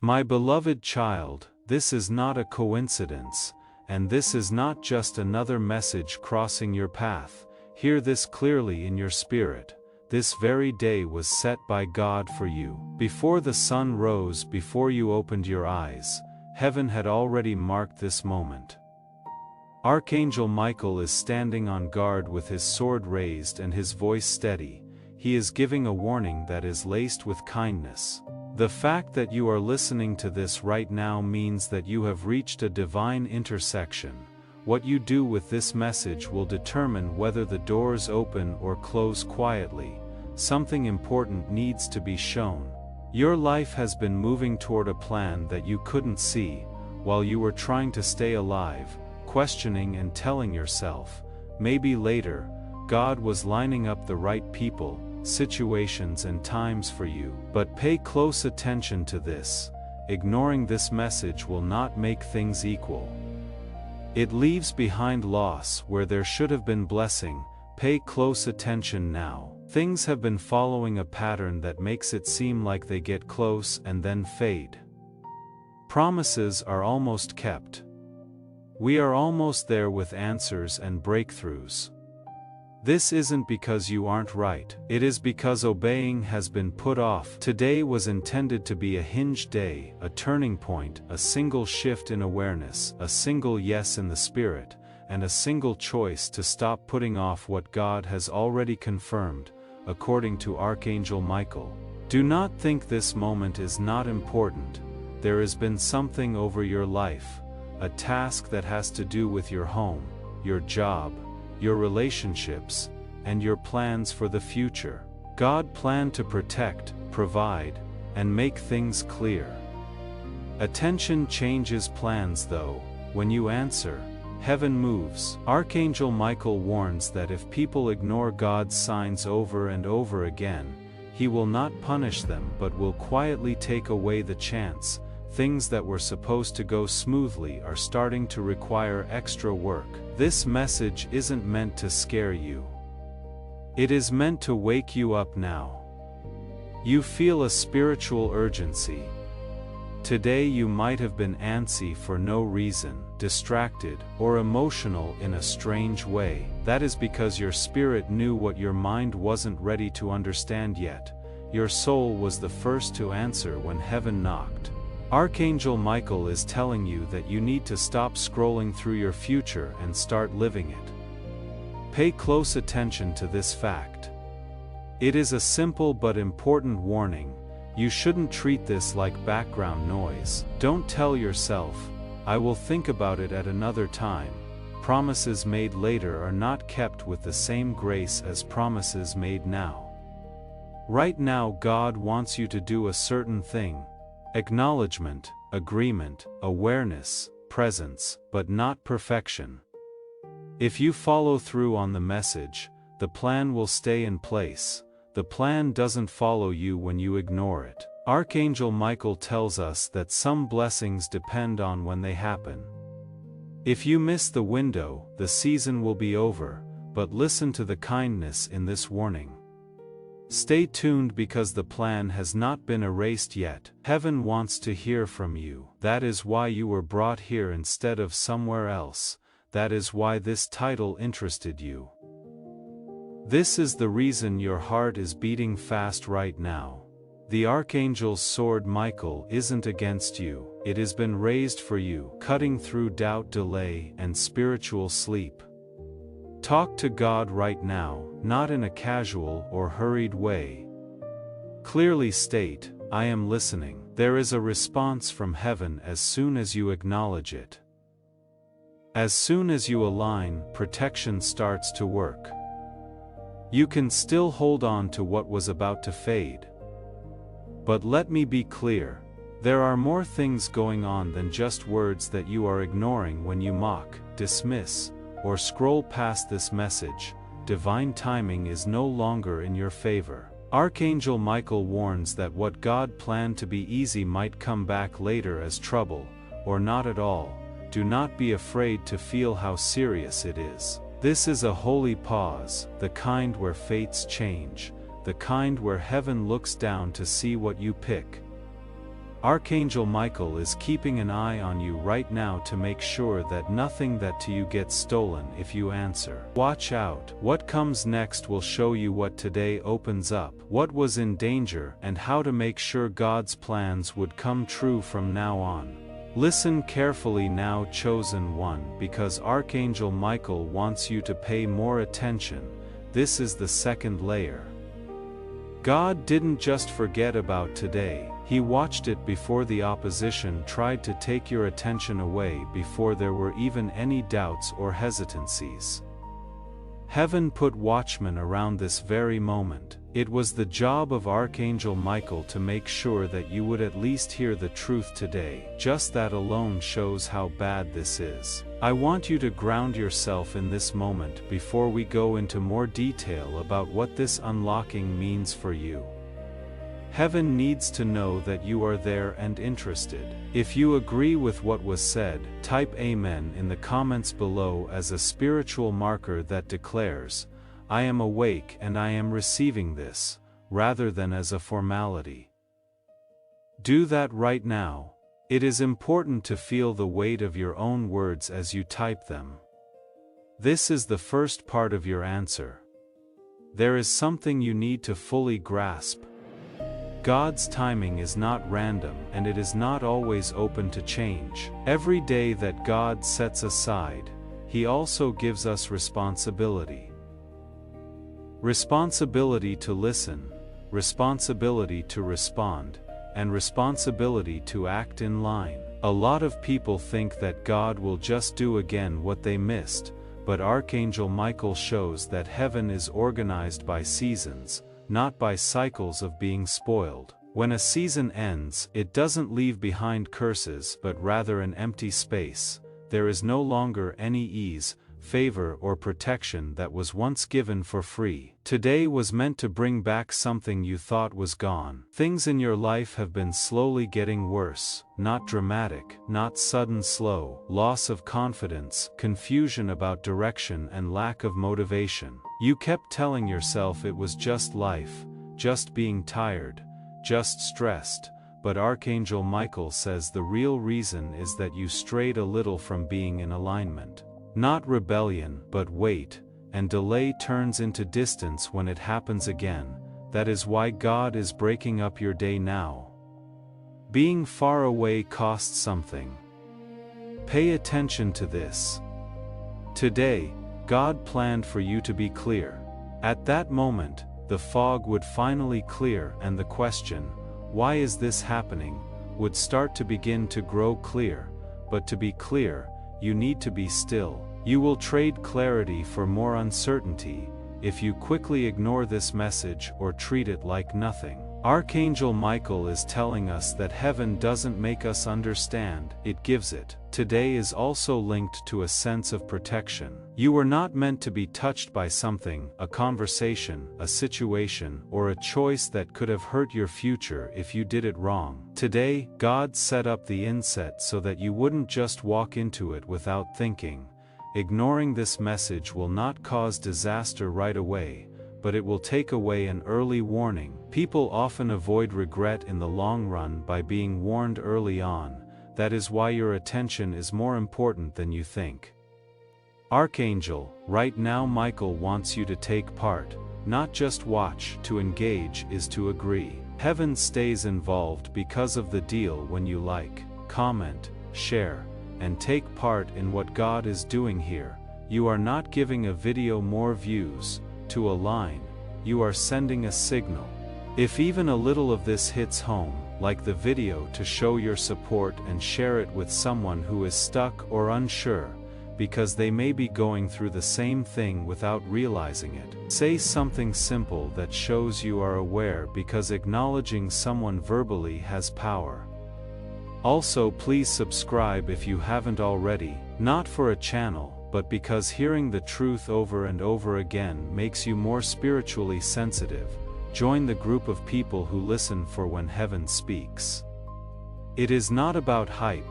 My beloved child, this is not a coincidence, and this is not just another message crossing your path. Hear this clearly in your spirit. This very day was set by God for you. Before the sun rose, before you opened your eyes, heaven had already marked this moment. Archangel Michael is standing on guard with his sword raised and his voice steady. He is giving a warning that is laced with kindness. The fact that you are listening to this right now means that you have reached a divine intersection. What you do with this message will determine whether the doors open or close quietly. Something important needs to be shown. Your life has been moving toward a plan that you couldn't see, while you were trying to stay alive, questioning and telling yourself, maybe later. God was lining up the right people, situations and times for you. But pay close attention to this. Ignoring this message will not make things equal. It leaves behind loss where there should have been blessing. Pay close attention now. Things have been following a pattern that makes it seem like they get close and then fade. Promises are almost kept. We are almost there with answers and breakthroughs. This isn't because you aren't right, it is because obeying has been put off. Today was intended to be a hinge day, a turning point, a single shift in awareness, a single yes in the spirit, and a single choice to stop putting off what God has already confirmed, according to Archangel Michael. Do not think this moment is not important. There has been something over your life, a task that has to do with your home, your job, your relationships, and your plans for the future. God planned to protect, provide, and make things clear. Attention changes plans though. When you answer, heaven moves. Archangel Michael warns that if people ignore God's signs over and over again, He will not punish them but will quietly take away the chance. Things that were supposed to go smoothly are starting to require extra work. This message isn't meant to scare you. It is meant to wake you up now. You feel a spiritual urgency. Today you might have been antsy for no reason, distracted, or emotional in a strange way. That is because your spirit knew what your mind wasn't ready to understand yet. Your soul was the first to answer when heaven knocked. Archangel Michael is telling you that you need to stop scrolling through your future and start living it. Pay close attention to this fact. It is a simple but important warning. You shouldn't treat this like background noise. Don't tell yourself, I will think about it at another time. Promises made later are not kept with the same grace as promises made now. Right now God wants you to do a certain thing. Acknowledgement, agreement, awareness, presence, but not perfection. If you follow through on the message, the plan will stay in place. The plan doesn't follow you when you ignore it. Archangel Michael tells us that some blessings depend on when they happen. If you miss the window, the season will be over, but listen to the kindness in this warning. Stay tuned because the plan has not been erased yet. Heaven wants to hear from you. That is why you were brought here instead of somewhere else. That is why this title interested you. This is the reason your heart is beating fast right now. The Archangel's sword Michael isn't against you. It has been raised for you, cutting through doubt, delay, and spiritual sleep. Talk to God right now, not in a casual or hurried way. Clearly state, I am listening. There is a response from heaven as soon as you acknowledge it. As soon as you align, protection starts to work. You can still hold on to what was about to fade. But let me be clear, there are more things going on than just words that you are ignoring when you mock, dismiss, or scroll past this message. Divine timing is no longer in your favor. Archangel Michael warns that what God planned to be easy might come back later as trouble, or not at all. Do not be afraid to feel how serious it is. This is a holy pause, the kind where fates change, the kind where heaven looks down to see what you pick. Archangel Michael is keeping an eye on you right now to make sure that nothing that to you gets stolen if you answer. Watch out. What comes next will show you what today opens up, what was in danger, and how to make sure God's plans would come true from now on. Listen carefully now, chosen one, because Archangel Michael wants you to pay more attention. This is the second layer. God didn't just forget about today, He watched it before the opposition tried to take your attention away, before there were even any doubts or hesitancies. Heaven put watchmen around this very moment. It was the job of Archangel Michael to make sure that you would at least hear the truth today. Just that alone shows how bad this is. I want you to ground yourself in this moment before we go into more detail about what this unlocking means for you. Heaven needs to know that you are there and interested. If you agree with what was said, type Amen in the comments below as a spiritual marker that declares, I am awake and I am receiving this, rather than as a formality. Do that right now. It is important to feel the weight of your own words as you type them. This is the first part of your answer. There is something you need to fully grasp. God's timing is not random, and it is not always open to change. Every day that God sets aside, He also gives us responsibility. Responsibility to listen, responsibility to respond, and responsibility to act in line. A lot of people think that God will just do again what they missed, but Archangel Michael shows that heaven is organized by seasons, not by cycles of being spoiled. When a season ends, it doesn't leave behind curses but rather an empty space. There is no longer any ease, favor, or protection that was once given for free. Today was meant to bring back something you thought was gone. Things in your life have been slowly getting worse, not dramatic, not sudden, slow, loss of confidence, confusion about direction, and lack of motivation. You kept telling yourself it was just life, just being tired, just stressed, but Archangel Michael says the real reason is that you strayed a little from being in alignment. Not rebellion, but wait, and delay turns into distance when it happens again. That is why God is breaking up your day now. Being far away costs something. Pay attention to this. Today, God planned for you to be clear. At that moment, the fog would finally clear and the question, why is this happening, would start to begin to grow clear. But to be clear, you need to be still. You will trade clarity for more uncertainty if you quickly ignore this message or treat it like nothing. Archangel Michael is telling us that heaven doesn't make us understand, it gives it. Today is also linked to a sense of protection. You were not meant to be touched by something, a conversation, a situation, or a choice that could have hurt your future if you did it wrong. Today, God set up the inset so that you wouldn't just walk into it without thinking. Ignoring this message will not cause disaster right away, but it will take away an early warning. People often avoid regret in the long run by being warned early on. That is why your attention is more important than you think. Archangel, right now Michael wants you to take part, not just watch. To engage is to agree. Heaven stays involved because of the deal when you like, comment, share, and take part in what God is doing here. You are not giving a video more views. To align, you are sending a signal. If even a little of this hits home, like the video, to show your support and share it with someone who is stuck or unsure, because they may be going through the same thing without realizing it. Say something simple that shows you are aware, because acknowledging someone verbally has power. Also, please subscribe if you haven't already, not for a channel, but because hearing the truth over and over again makes you more spiritually sensitive. Join the group of people who listen for when heaven speaks. It is not about hype,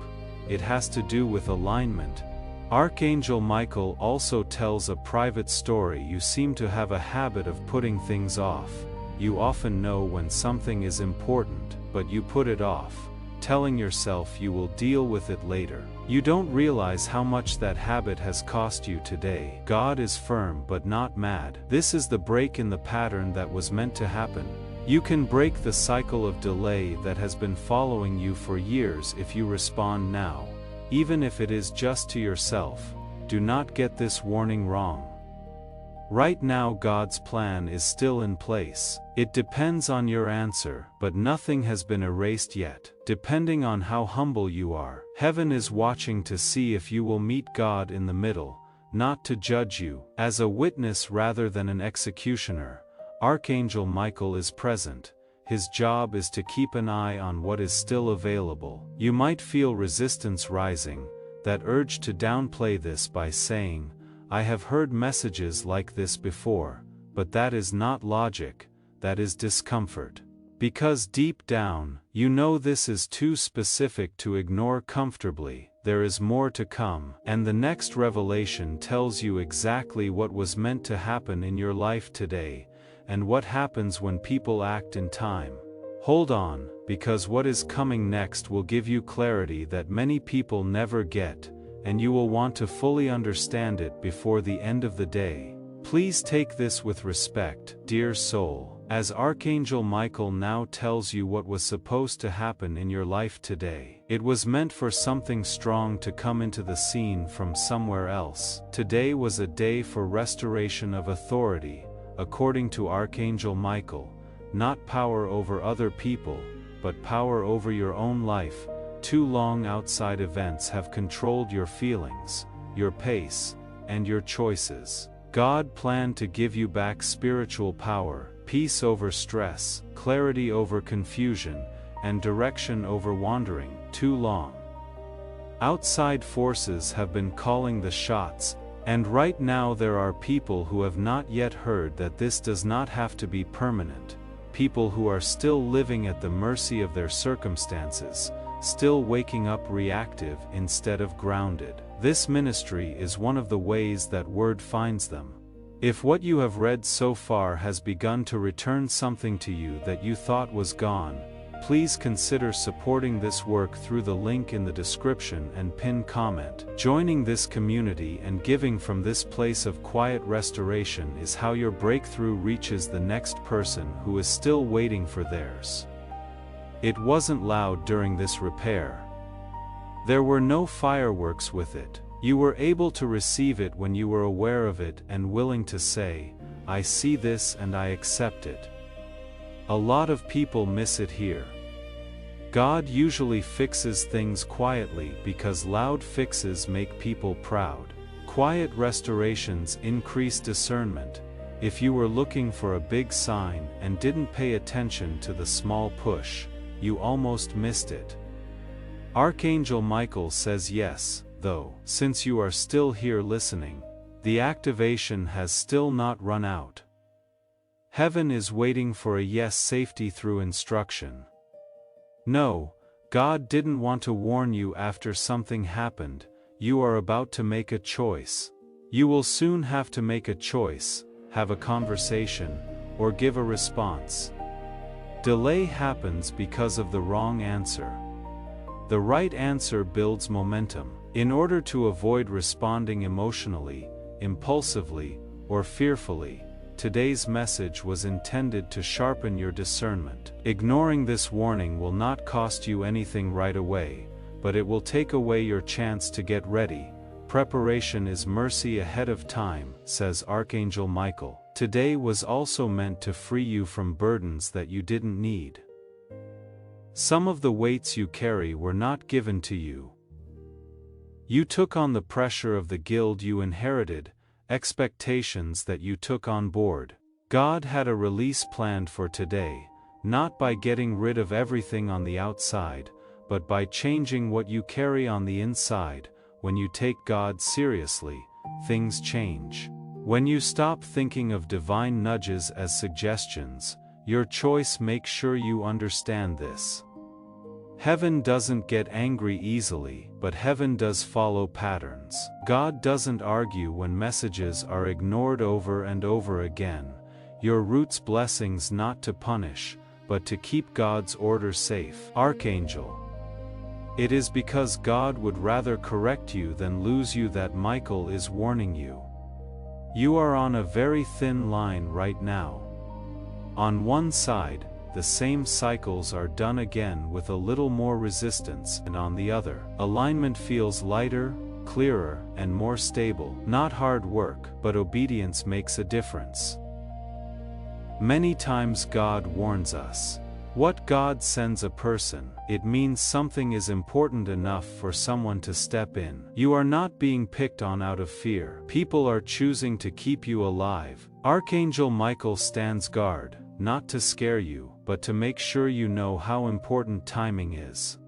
it has to do with alignment. Archangel Michael also tells a private story. You seem to have a habit of putting things off. You often know when something is important, but you put it off. telling yourself you will deal with it later. You don't realize how much that habit has cost you today. God is firm but not mad. This is the break in the pattern that was meant to happen. You can break the cycle of delay that has been following you for years if you respond now, even if it is just to yourself. Do not get this warning wrong. Right now God's plan is still in place. It depends on your answer, but nothing has been erased yet. Depending on how humble you are, heaven is watching to see if you will meet God in the middle, not to judge you. As a witness rather than an executioner, Archangel Michael is present. His job is to keep an eye on what is still available. You might feel resistance rising, that urge to downplay this by saying, "I have heard messages like this before," but that is not logic, that is discomfort. Because deep down, you know this is too specific to ignore comfortably. There is more to come, and the next revelation tells you exactly what was meant to happen in your life today, and what happens when people act in time. Hold on, because what is coming next will give you clarity that many people never get, and you will want to fully understand it before the end of the day. Please take this with respect, dear soul, as Archangel Michael now tells you what was supposed to happen in your life today. It was meant for something strong to come into the scene from somewhere else. Today was a day for restoration of authority, according to Archangel Michael, not power over other people, but power over your own life. Too long outside events have controlled your feelings, your pace, and your choices. God planned to give you back spiritual power, peace over stress, clarity over confusion, and direction over wandering. Too long. Outside forces have been calling the shots, and right now there are people who have not yet heard that this does not have to be permanent. People who are still living at the mercy of their circumstances, still waking up reactive instead of grounded. This ministry is one of the ways that word finds them. If what you have read so far has begun to return something to you that you thought was gone, please consider supporting this work through the link in the description and pinned comment. Joining this community and giving from this place of quiet restoration is how your breakthrough reaches the next person who is still waiting for theirs. It wasn't loud during this repair. There were no fireworks with it. You were able to receive it when you were aware of it and willing to say, "I see this and I accept it." A lot of people miss it here. God usually fixes things quietly because loud fixes make people proud. Quiet restorations increase discernment. If you were looking for a big sign and didn't pay attention to the small push, you almost missed it. Archangel Michael says yes, though, since you are still here listening, the activation has still not run out. Heaven is waiting for a yes. Safety through instruction. No, God didn't want to warn you after something happened. You are about to make a choice. You will soon have to make a choice, have a conversation, or give a response. Delay happens because of the wrong answer. The right answer builds momentum. In order to avoid responding emotionally, impulsively, or fearfully, today's message was intended to sharpen your discernment. Ignoring this warning will not cost you anything right away, but it will take away your chance to get ready. Preparation is mercy ahead of time, says Archangel Michael. Today was also meant to free you from burdens that you didn't need. Some of the weights you carry were not given to you. You took on the pressure of the guild you inherited, expectations that you took on board. God had a release planned for today, not by getting rid of everything on the outside, but by changing what you carry on the inside. When you take God seriously, things change. When you stop thinking of divine nudges as suggestions, your choice makes sure you understand this. Heaven doesn't get angry easily, but heaven does follow patterns. God doesn't argue when messages are ignored over and over again. Your root's blessings not to punish, but to keep God's order safe. Archangel It is because God would rather correct you than lose you that Michael is warning you. You are on a very thin line right now. On one side, the same cycles are done again with a little more resistance, and on the other, alignment feels lighter, clearer, and more stable. Not hard work, but obedience makes a difference. Many times God warns us. What God sends a person, it means something is important enough for someone to step in. You are not being picked on out of fear. People are choosing to keep you alive. Archangel Michael stands guard, not to scare you, but to make sure you know how important timing is.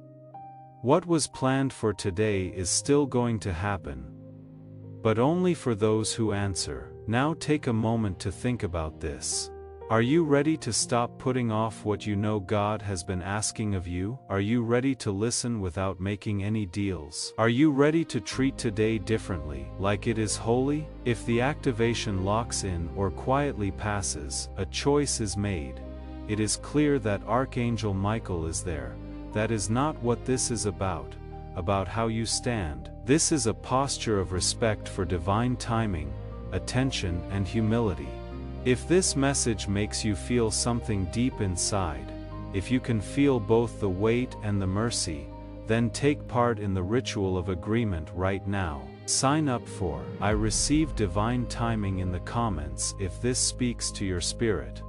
What was planned for today is still going to happen, but only for those who answer. Now take a moment to think about this. Are you ready to stop putting off what you know God has been asking of you? Are you ready to listen without making any deals? Are you ready to treat today differently, like it is holy? If the activation locks in or quietly passes, a choice is made. It is clear that Archangel Michael is there. That is not what this is about how you stand. This is a posture of respect for divine timing, attention, and humility. If this message makes you feel something deep inside, if you can feel both the weight and the mercy, then take part in the ritual of agreement right now. Sign up for I Receive Divine Timing in the comments if this speaks to your spirit.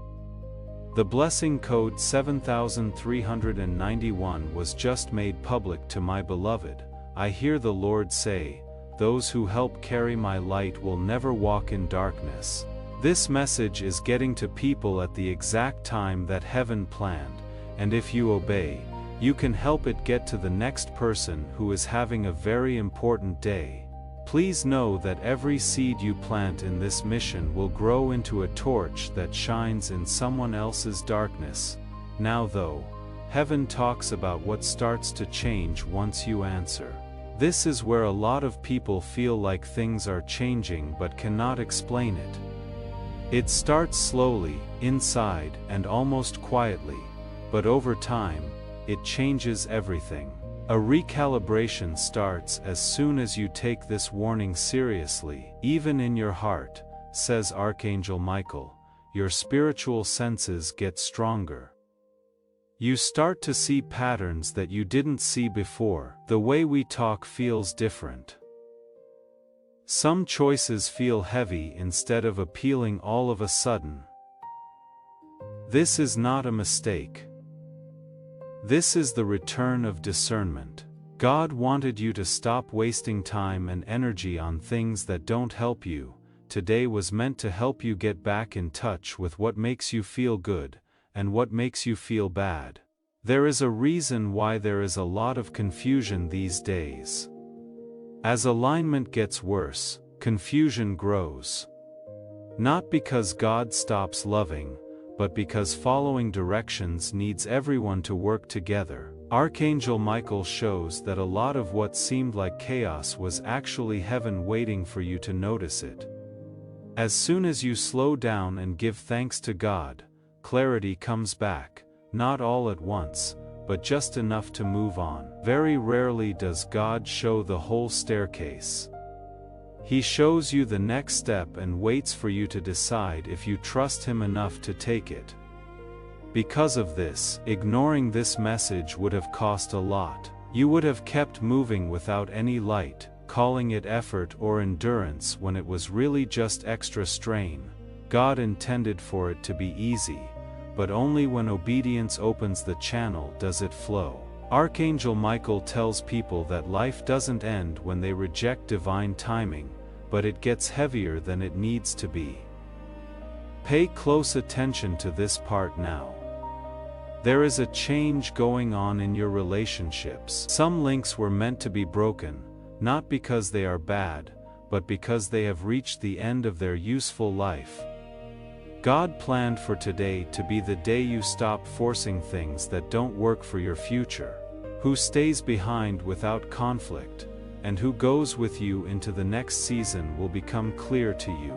The blessing code 7391 was just made public to my beloved. I hear the Lord say, "Those who help carry my light will never walk in darkness." This message is getting to people at the exact time that heaven planned, and if you obey, you can help it get to the next person who is having a very important day. Please know that every seed you plant in this mission will grow into a torch that shines in someone else's darkness. Now though, heaven talks about what starts to change once you answer. This is where a lot of people feel like things are changing but cannot explain it. It starts slowly, inside, and almost quietly, but over time, it changes everything. A recalibration starts as soon as you take this warning seriously. Even in your heart, says Archangel Michael, your spiritual senses get stronger. You start to see patterns that you didn't see before. The way we talk feels different. Some choices feel heavy instead of appealing all of a sudden. This is not a mistake. This is the return of discernment. God wanted you to stop wasting time and energy on things that don't help you. Today was meant to help you get back in touch with what makes you feel good, and what makes you feel bad. There is a reason why there is a lot of confusion these days. As alignment gets worse, confusion grows. Not because God stops loving, but because following directions needs everyone to work together. Archangel Michael shows that a lot of what seemed like chaos was actually heaven waiting for you to notice it. As soon as you slow down and give thanks to God, clarity comes back, not all at once, but just enough to move on. Very rarely does God show the whole staircase. He shows you the next step and waits for you to decide if you trust Him enough to take it. Because of this, ignoring this message would have cost a lot. You would have kept moving without any light, calling it effort or endurance when it was really just extra strain. God intended for it to be easy, but only when obedience opens the channel does it flow. Archangel Michael tells people that life doesn't end when they reject divine timing, but it gets heavier than it needs to be. Pay close attention to this part now. There is a change going on in your relationships. Some links were meant to be broken, not because they are bad, but because they have reached the end of their useful life. God planned for today to be the day you stop forcing things that don't work for your future. Who stays behind without conflict, and who goes with you into the next season will become clear to you.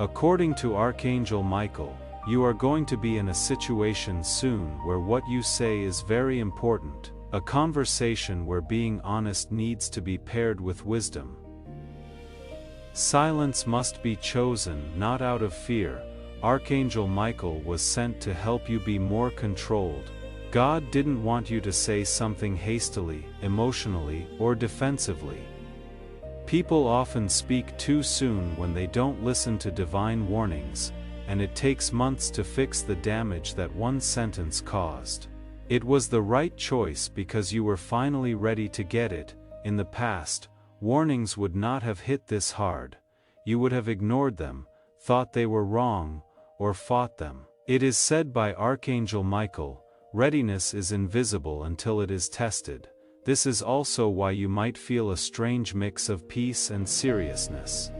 According to Archangel Michael, you are going to be in a situation soon where what you say is very important. A conversation where being honest needs to be paired with wisdom. Silence must be chosen, not out of fear. Archangel Michael was sent to help you be more controlled. God didn't want you to say something hastily, emotionally, or defensively. People often speak too soon when they don't listen to divine warnings, and it takes months to fix the damage that one sentence caused. It was the right choice because you were finally ready to get it. In the past, warnings would not have hit this hard. You would have ignored them, thought they were wrong, or fought them. It is said by Archangel Michael, readiness is invisible until it is tested. This is also why you might feel a strange mix of peace and seriousness.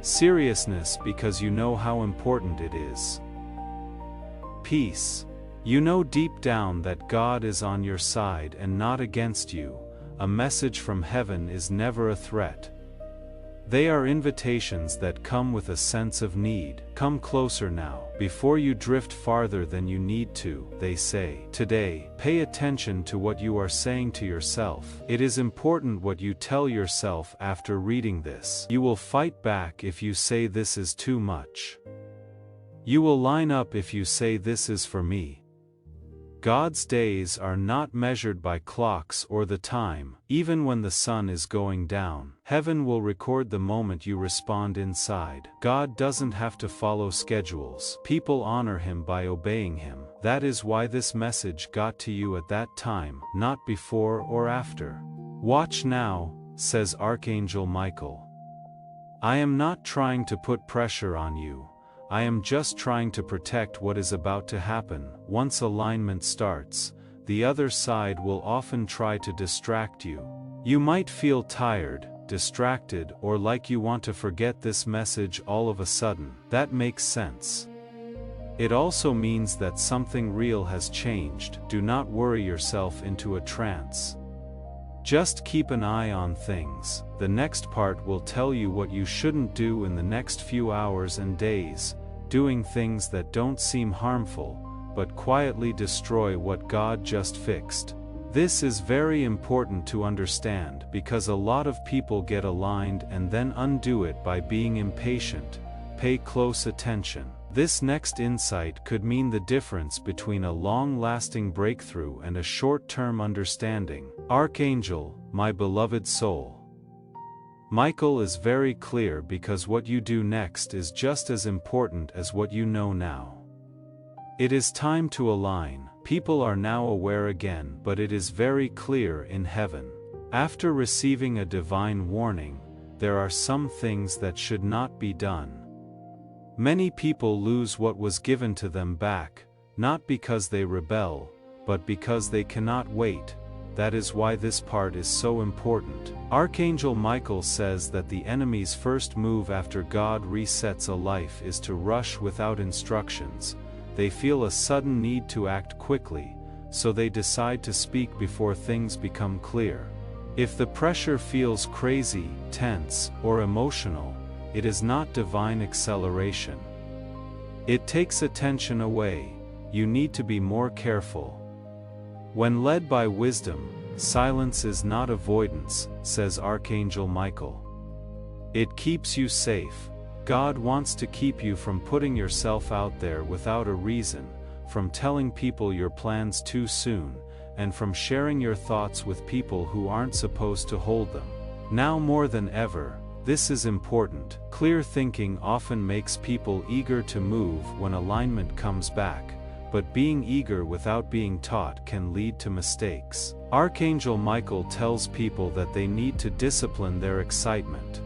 Seriousness because you know how important it is. Peace. You know deep down that God is on your side and not against you. A message from heaven is never a threat. They are invitations that come with a sense of need. Come closer now, before you drift farther than you need to, they say. Today, pay attention to what you are saying to yourself. It is important what you tell yourself after reading this. You will fight back if you say this is too much. You will line up if you say this is for me. God's days are not measured by clocks or the time. Even when the sun is going down, heaven will record the moment you respond inside. God doesn't have to follow schedules. People honor him by obeying him. That is why this message got to you at that time, not before or after. Watch now, says Archangel Michael. I am not trying to put pressure on you. I am just trying to protect what is about to happen. Once alignment starts, the other side will often try to distract you. You might feel tired, distracted, or like you want to forget this message all of a sudden. That makes sense. It also means that something real has changed. Do not worry yourself into a trance. Just keep an eye on things. The next part will tell you what you shouldn't do in the next few hours and days, doing things that don't seem harmful, but quietly destroy what God just fixed. This is very important to understand because a lot of people get aligned and then undo it by being impatient. Pay close attention. This next insight could mean the difference between a long-lasting breakthrough and a short-term understanding. Archangel, my beloved soul. Michael is very clear because what you do next is just as important as what you know now. It is time to align. People are now aware again, but it is very clear in heaven. After receiving a divine warning, there are some things that should not be done. Many people lose what was given to them back, not because they rebel, but because they cannot wait. That is why this part is so important. Archangel Michael says that the enemy's first move after God resets a life is to rush without instructions. They feel a sudden need to act quickly, so they decide to speak before things become clear. If the pressure feels crazy, tense, or emotional, it is not divine acceleration. It takes attention away. You need to be more careful. When led by wisdom, silence is not avoidance, says Archangel Michael. It keeps you safe. God wants to keep you from putting yourself out there without a reason, from telling people your plans too soon, and from sharing your thoughts with people who aren't supposed to hold them. Now more than ever, this is important. Clear thinking often makes people eager to move when alignment comes back, but being eager without being taught can lead to mistakes. Archangel Michael tells people that they need to discipline their excitement.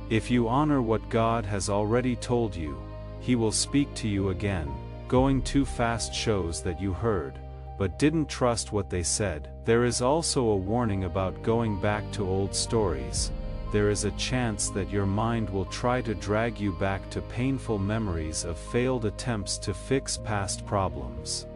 If you honor what God has already told you, He will speak to you again. Going too fast shows that you heard, but didn't trust what they said. There is also a warning about going back to old stories. There is a chance that your mind will try to drag you back to painful memories of failed attempts to fix past problems.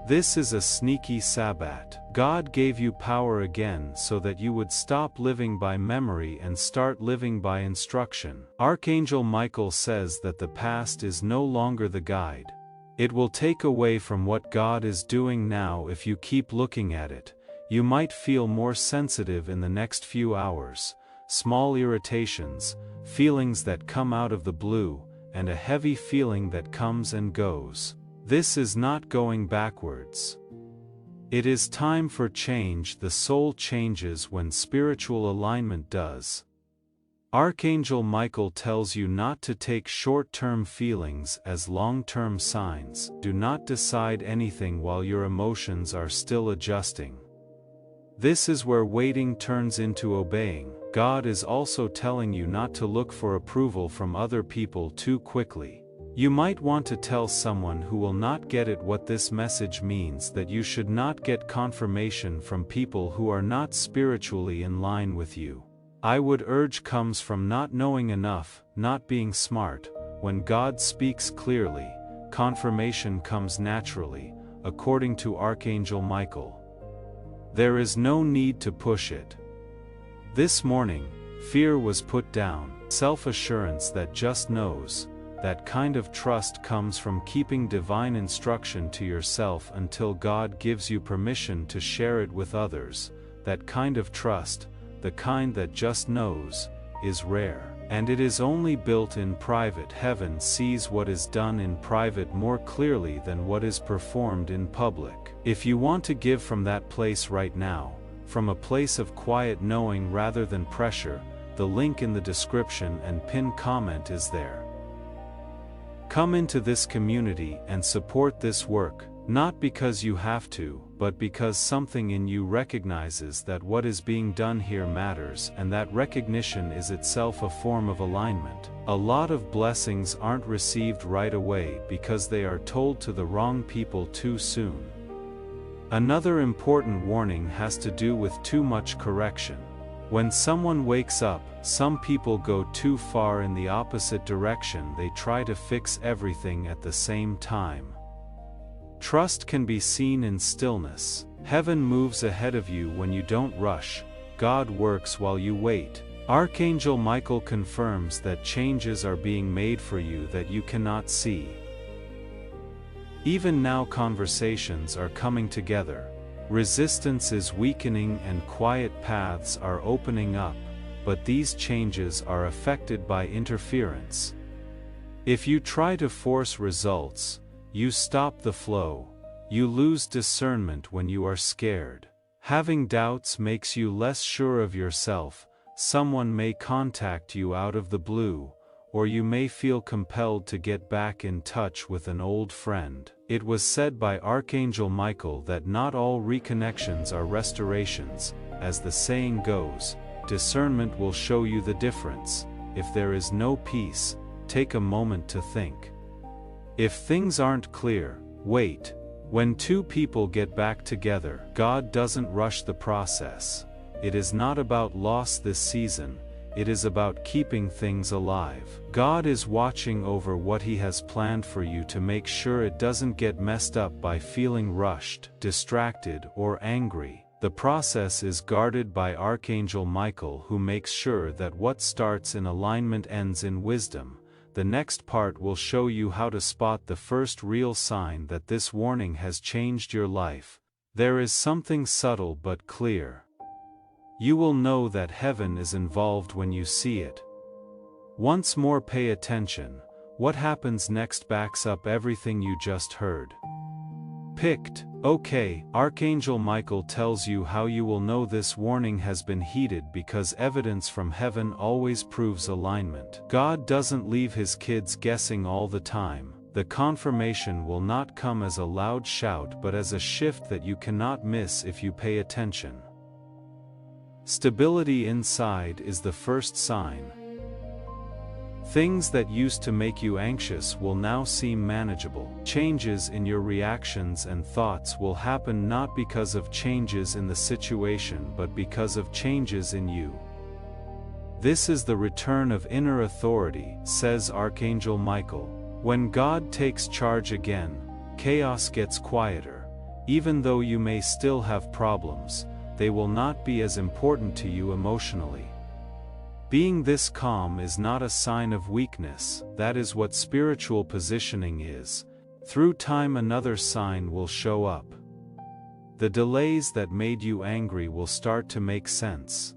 This is a sneaky Sabbath. God gave you power again so that you would stop living by memory and start living by instruction. Archangel Michael says that the past is no longer the guide. It will take away from what God is doing now if you keep looking at it. You might feel more sensitive in the next few hours, small irritations, feelings that come out of the blue, and a heavy feeling that comes and goes. This is not going backwards. It is time for change. The soul changes when spiritual alignment does. Archangel Michael tells you not to take short-term feelings as long-term signs. Do not decide anything while your emotions are still adjusting. This is where waiting turns into obeying. God is also telling you not to look for approval from other people too quickly. You might want to tell someone who will not get it what this message means, that you should not get confirmation from people who are not spiritually in line with you. I would urge comes from not knowing enough, not being smart. When God speaks clearly, confirmation comes naturally, according to Archangel Michael. There is no need to push it. This morning, fear was put down. Self-assurance that just knows. That kind of trust comes from keeping divine instruction to yourself until God gives you permission to share it with others. That kind of trust, the kind that just knows, is rare, and it is only built in private. Heaven sees what is done in private more clearly than what is performed in public. If you want to give from that place right now, from a place of quiet knowing rather than pressure, the link in the description and pinned comment is there. Come into this community and support this work, not because you have to, but because something in you recognizes that what is being done here matters, and that recognition is itself a form of alignment. A lot of blessings aren't received right away because they are told to the wrong people too soon. Another important warning has to do with too much correction. When someone wakes up, some people go too far in the opposite direction. They try to fix everything at the same time. Trust can be seen in stillness. Heaven moves ahead of you when you don't rush. God works while you wait. Archangel Michael confirms that changes are being made for you that you cannot see. Even now, conversations are coming together. Resistance is weakening and quiet paths are opening up, but these changes are affected by interference. If you try to force results, you stop the flow. You lose discernment when you are scared. Having doubts makes you less sure of yourself. Someone may contact you out of the blue, or you may feel compelled to get back in touch with an old friend. It was said by Archangel Michael that not all reconnections are restorations. As the saying goes, discernment will show you the difference. If there is no peace, take a moment to think. If things aren't clear, wait. When two people get back together, God doesn't rush the process. It is not about loss this season. It is about keeping things alive. God is watching over what He has planned for you to make sure it doesn't get messed up by feeling rushed, distracted, or angry. The process is guarded by Archangel Michael, who makes sure that what starts in alignment ends in wisdom. The next part will show you how to spot the first real sign that this warning has changed your life. There is something subtle but clear. You will know that heaven is involved when you see it. Once more, pay attention. What happens next backs up everything you just heard. Picked. Okay, Archangel Michael tells you how you will know this warning has been heeded, because evidence from heaven always proves alignment. God doesn't leave His kids guessing all the time. The confirmation will not come as a loud shout but as a shift that you cannot miss if you pay attention. Stability inside is the first sign. Things that used to make you anxious will now seem manageable. Changes in your reactions and thoughts will happen not because of changes in the situation but because of changes in you. This is the return of inner authority, says Archangel Michael. When God takes charge again, chaos gets quieter. Even though you may still have problems, they will not be as important to you emotionally. Being this calm is not a sign of weakness. That is what spiritual positioning is. Through time another sign will show up. The delays that made you angry will start to make sense.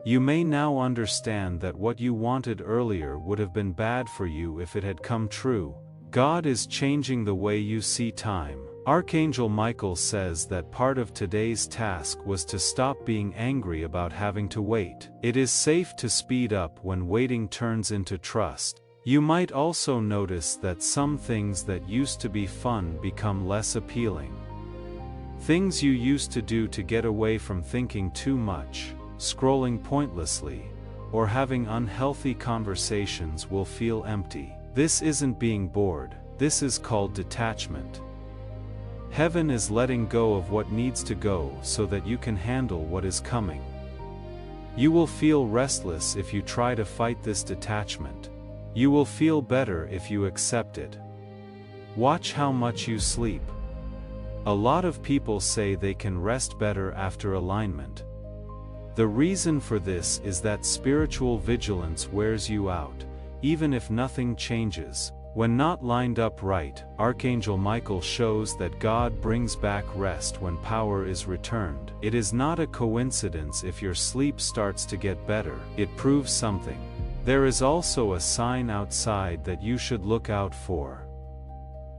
You may now understand that what you wanted earlier would have been bad for you if it had come true. God is changing the way you see time. Archangel Michael says that part of today's task was to stop being angry about having to wait. It is safe to speed up when waiting turns into trust. You might also notice that some things that used to be fun become less appealing. Things you used to do to get away from thinking too much, scrolling pointlessly, or having unhealthy conversations will feel empty. This isn't being bored, this is called detachment. Heaven is letting go of what needs to go so that you can handle what is coming. You will feel restless if you try to fight this detachment. You will feel better if you accept it. Watch how much you sleep. A lot of people say they can rest better after alignment. The reason for this is that spiritual vigilance wears you out, even if nothing changes. When not lined up right, Archangel Michael shows that God brings back rest when power is returned. It is not a coincidence if your sleep starts to get better, it proves something. There is also a sign outside that you should look out for.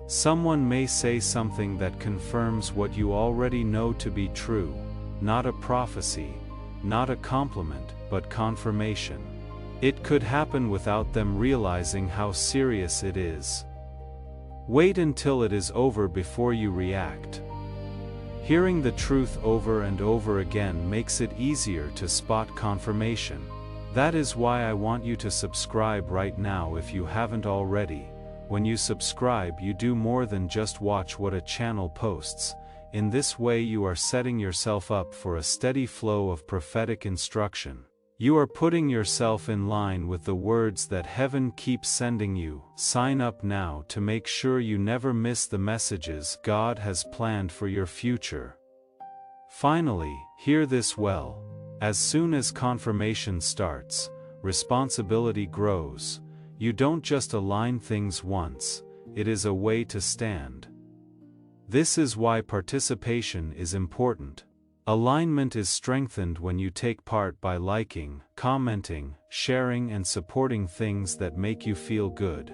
Someone may say something that confirms what you already know to be true, not a prophecy, not a compliment, but confirmation. It could happen without them realizing how serious it is. Wait until it is over before you react. Hearing the truth over and over again makes it easier to spot confirmation. That is why I want you to subscribe right now if you haven't already. When you subscribe, you do more than just watch what a channel posts. In this way you are setting yourself up for a steady flow of prophetic instruction. You are putting yourself in line with the words that heaven keeps sending you. Sign up now to make sure you never miss the messages God has planned for your future. Finally, hear this well. As soon as confirmation starts, responsibility grows. You don't just align things once, it is a way to stand. This is why participation is important. Alignment is strengthened when you take part by liking, commenting, sharing and supporting things that make you feel good.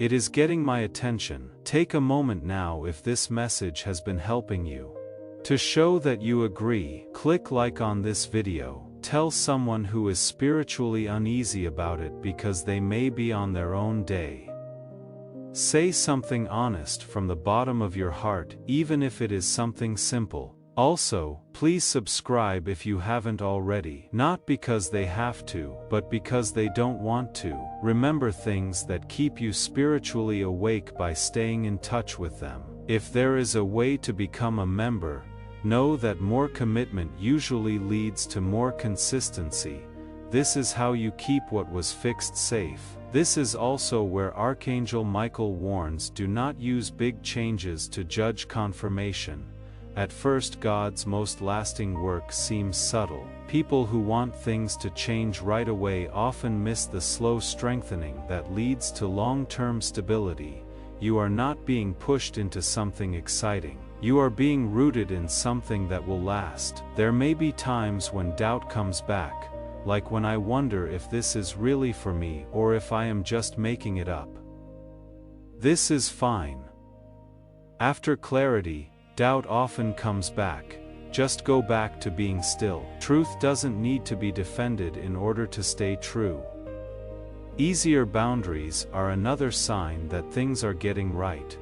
It is getting my attention. Take a moment now if this message has been helping you. To show that you agree, click like on this video. Tell someone who is spiritually uneasy about it because they may be on their own day. Say something honest from the bottom of your heart, even if it is something simple. Also, please subscribe if you haven't already, not because they have to, but because they don't want to. Remember things that keep you spiritually awake by staying in touch with them. If there is a way to become a member, know that more commitment usually leads to more consistency. This is how you keep what was fixed safe. This is also where Archangel Michael warns: do not use big changes to judge confirmation. At first, God's most lasting work seems subtle. People who want things to change right away often miss the slow strengthening that leads to long-term stability. You are not being pushed into something exciting. You are being rooted in something that will last. There may be times when doubt comes back, like when I wonder if this is really for me or if I am just making it up. This is fine. After clarity, doubt often comes back. Just go back to being still. Truth doesn't need to be defended in order to stay true. Easier boundaries are another sign that things are getting right.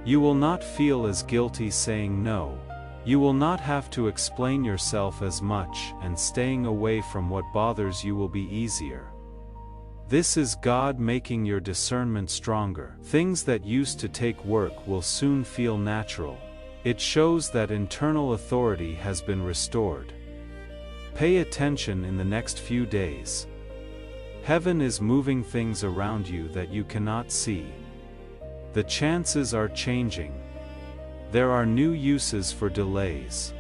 You will not feel as guilty saying no. You will not have to explain yourself as much, and staying away from what bothers you will be easier. This is God making your discernment stronger. Things that used to take work will soon feel natural. It shows that internal authority has been restored. Pay attention in the next few days. Heaven is moving things around you that you cannot see. The chances are changing. There are new uses for delays.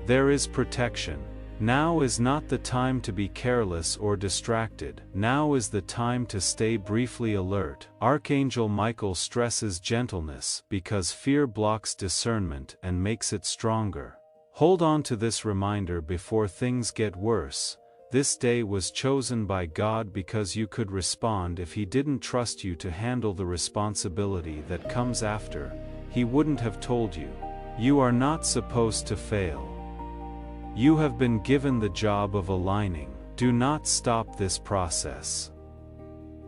There is protection. Now is not the time to be careless or distracted. Now is the time to stay briefly alert. Archangel Michael stresses gentleness because fear blocks discernment and makes it stronger. Hold on to this reminder before things get worse. This day was chosen by God because you could respond. If He didn't trust you to handle the responsibility that comes after, He wouldn't have told you. You are not supposed to fail. You have been given the job of aligning. Do not stop this process.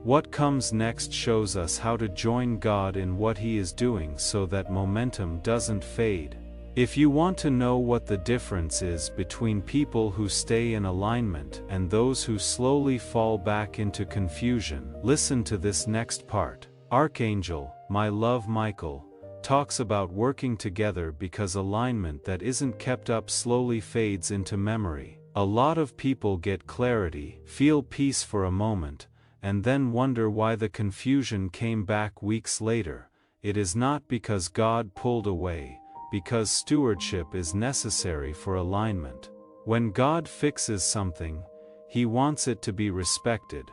What comes next shows us how to join God in what He is doing so that momentum doesn't fade. If you want to know what the difference is between people who stay in alignment and those who slowly fall back into confusion, listen to this next part. Archangel, my love Michael, talks about working together because alignment that isn't kept up slowly fades into memory. A lot of people get clarity, feel peace for a moment, and then wonder why the confusion came back weeks later. It is not because God pulled away, because stewardship is necessary for alignment. When God fixes something, He wants it to be respected.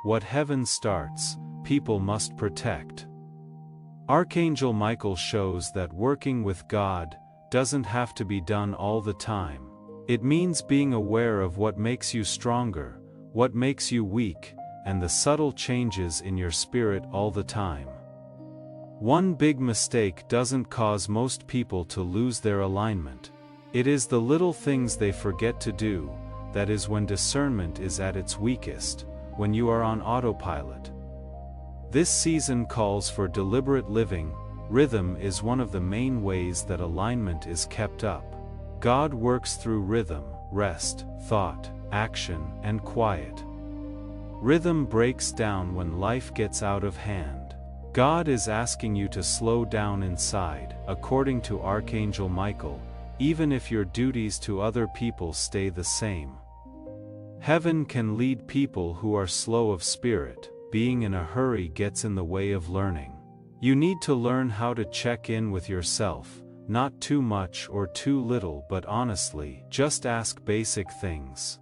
What heaven starts, people must protect. Archangel Michael shows that working with God doesn't have to be done all the time. It means being aware of what makes you stronger, what makes you weak, and the subtle changes in your spirit all the time. One big mistake doesn't cause most people to lose their alignment. It is the little things they forget to do, that is when discernment is at its weakest, when you are on autopilot. This season calls for deliberate living. Rhythm is one of the main ways that alignment is kept up. God works through rhythm, rest, thought, action, and quiet. Rhythm breaks down when life gets out of hand. God is asking you to slow down inside, according to Archangel Michael, even if your duties to other people stay the same. Heaven can lead people who are slow of spirit. Being in a hurry gets in the way of learning. You need to learn how to check in with yourself, not too much or too little, but honestly, just ask basic things.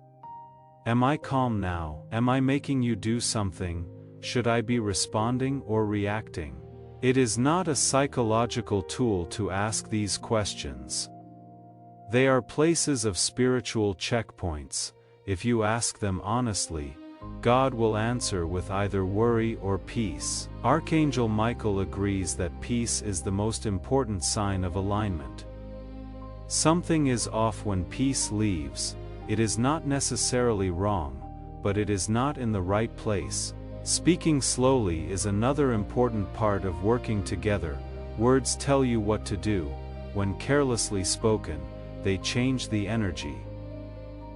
Am I calm now? Am I making you do something? Should I be responding or reacting? It is not a psychological tool to ask these questions. They are places of spiritual checkpoints. If you ask them honestly, God will answer with either worry or peace. Archangel Michael agrees that peace is the most important sign of alignment. Something is off when peace leaves. It is not necessarily wrong, but it is not in the right place. Speaking slowly is another important part of working together. Words tell you what to do. When carelessly spoken, they change the energy.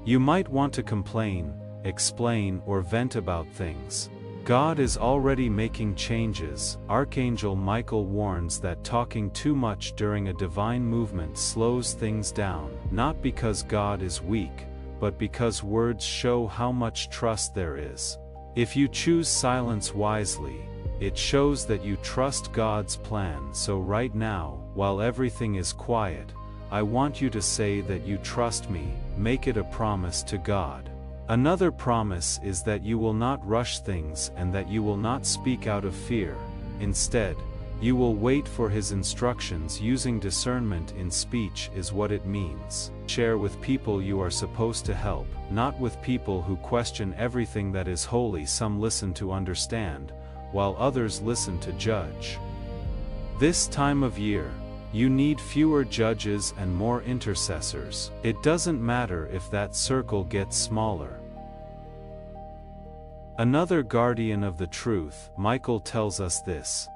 You might want to complain, explain, or vent about things. God is already making changes. Archangel Michael warns that talking too much during a divine movement slows things down, not because God is weak, but because words show how much trust there is. If you choose silence wisely, it shows that you trust God's plan. So right now, while everything is quiet, I want you to say that you trust me. Make it a promise to God. Another promise is that you will not rush things and that you will not speak out of fear. Instead, you will wait for His instructions. Using discernment in speech is what it means. Share with people you are supposed to help, not with people who question everything that is holy. Some listen to understand, while others listen to judge. This time of year, you need fewer judges and more intercessors. It doesn't matter if that circle gets smaller. Another guardian of the truth, Michael, tells us this.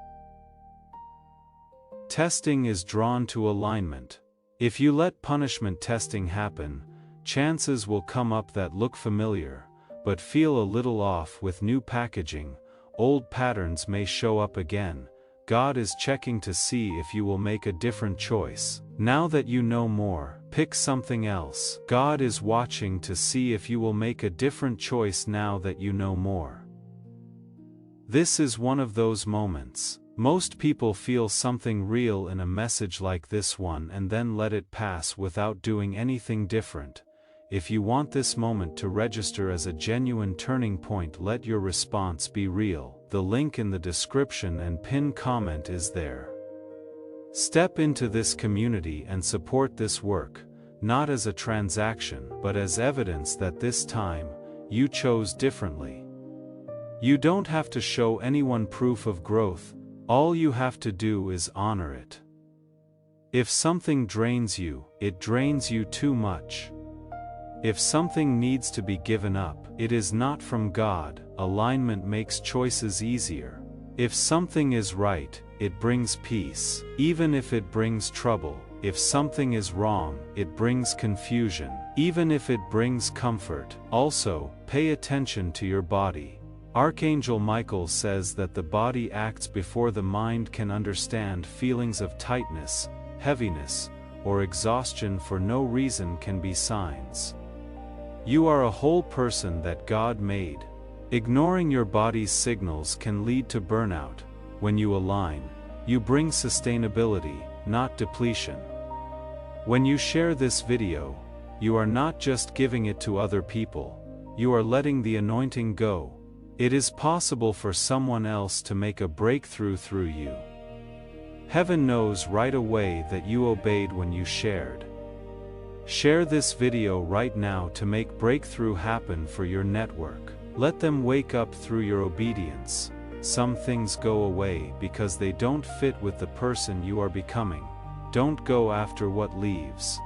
Testing is drawn to alignment. If you let punishment testing happen, chances will come up that look familiar, but feel a little off. With new packaging, old patterns may show up again. God is checking to see if you will make a different choice. Now that you know more, pick something else. God is watching to see if you will make a different choice now that you know more. This is one of those moments. Most people feel something real in a message like this one and then let it pass without doing anything different. If you want this moment to register as a genuine turning point, let your response be real. The link in the description and pinned comment is there. Step into this community and support this work, not as a transaction but as evidence that this time, you chose differently. You don't have to show anyone proof of growth, all you have to do is honor it. If something drains you, it drains you too much. If something needs to be given up, it is not from God. Alignment makes choices easier. If something is right, it brings peace, even if it brings trouble. If something is wrong, it brings confusion, even if it brings comfort. Also, pay attention to your body. Archangel Michael says that the body acts before the mind can understand. Feelings of tightness, heaviness, or exhaustion for no reason can be signs. You are a whole person that God made. Ignoring your body's signals can lead to burnout. When you align, you bring sustainability, not depletion. When you share this video, you are not just giving it to other people, you are letting the anointing go. It is possible for someone else to make a breakthrough through you. Heaven knows right away that you obeyed when you shared. Share this video right now to make breakthrough happen for your network. Let them wake up through your obedience. Some things go away because they don't fit with the person you are becoming. Don't go after what leaves.